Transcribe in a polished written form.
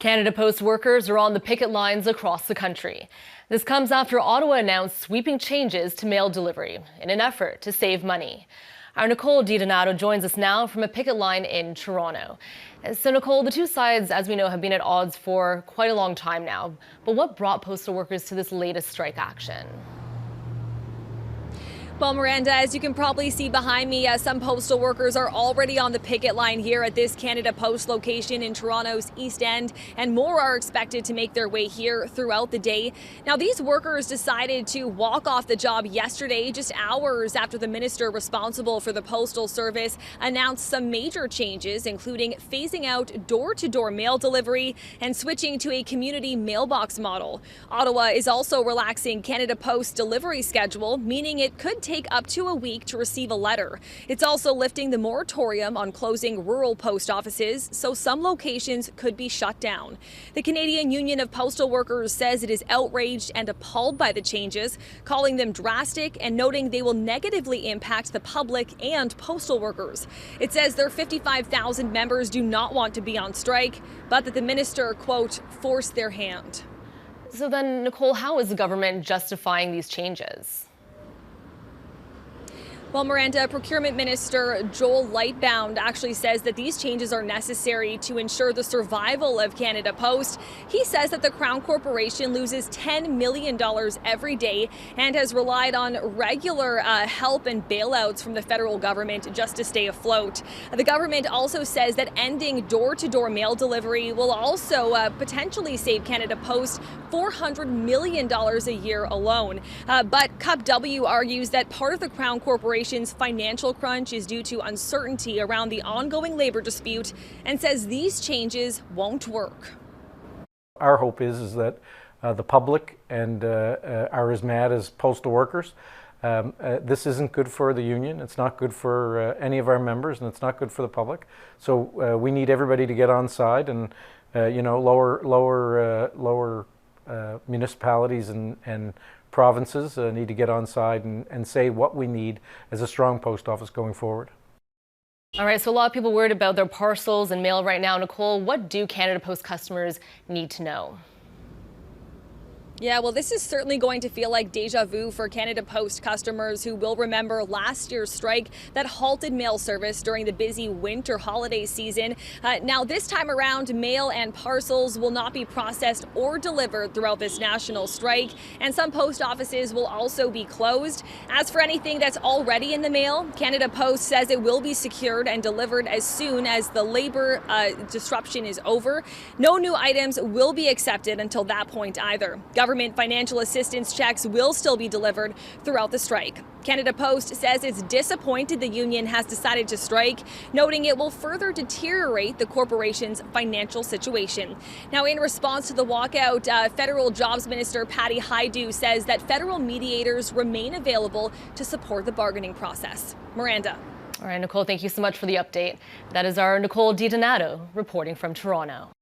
Canada Post workers are on the picket lines across the country. This comes after Ottawa announced sweeping changes to mail delivery in an effort to save money. Our Nicole DiDonato joins us now from a picket line in Toronto. So Nicole, the two sides, as we know, have been at odds for quite a long time now. But what brought postal workers to this latest strike action? Well, Miranda, as you can probably see behind me, some postal workers are already on the picket line here at this Canada Post location in Toronto's East End, and more are expected to make their way here throughout the day. Now, these workers decided to walk off the job yesterday, just hours after the minister responsible for the Postal Service announced some major changes, including phasing out door-to-door mail delivery and switching to a community mailbox model. Ottawa is also relaxing Canada Post's delivery schedule, meaning it could take up to a week to receive a letter. It's also lifting the moratorium on closing rural post offices, so some locations could be shut down. The Canadian Union of Postal Workers says it is outraged and appalled by the changes, calling them drastic and noting they will negatively impact the public and postal workers. It says their 55,000 members do not want to be on strike, but that the minister, quote, forced their hand. So then, Nicole, how is the government justifying these changes? Well, Miranda, Procurement Minister Joël Lightbound actually says that these changes are necessary to ensure the survival of Canada Post. He says that the Crown Corporation loses $10 million every day and has relied on regular help and bailouts from the federal government just to stay afloat. The government also says that ending door-to-door mail delivery will also potentially save Canada Post $400 million a year alone. But Cup W argues that part of the Crown Corporation's financial crunch is due to uncertainty around the ongoing labor dispute and says these changes won't work. Our hope is that the public and are as mad as postal workers. This isn't good for the union. It's not good for any of our members, and it's not good for the public. So we need everybody to get on side, and lower municipalities and provinces need to get on side and say what we need as a strong post office going forward. All right, so a lot of people worried about their parcels and mail right now. Nicole, what do Canada Post customers need to know? Yeah, well, this is certainly going to feel like deja vu for Canada Post customers who will remember last year's strike that halted mail service during the busy winter holiday season. Now, this time around, mail and parcels will not be processed or delivered throughout this national strike, and some post offices will also be closed. As for anything that's already in the mail, Canada Post says it will be secured and delivered as soon as the labor disruption is over. No new items will be accepted until that point either. Government financial assistance checks will still be delivered throughout the strike. Canada Post says it's disappointed the union has decided to strike, noting it will further deteriorate the corporation's financial situation. Now, in response to the walkout, Federal Jobs Minister Patty Hajdu says that federal mediators remain available to support the bargaining process. Miranda. All right, Nicole, thank you so much for the update. That is our Nicole DiDonato reporting from Toronto.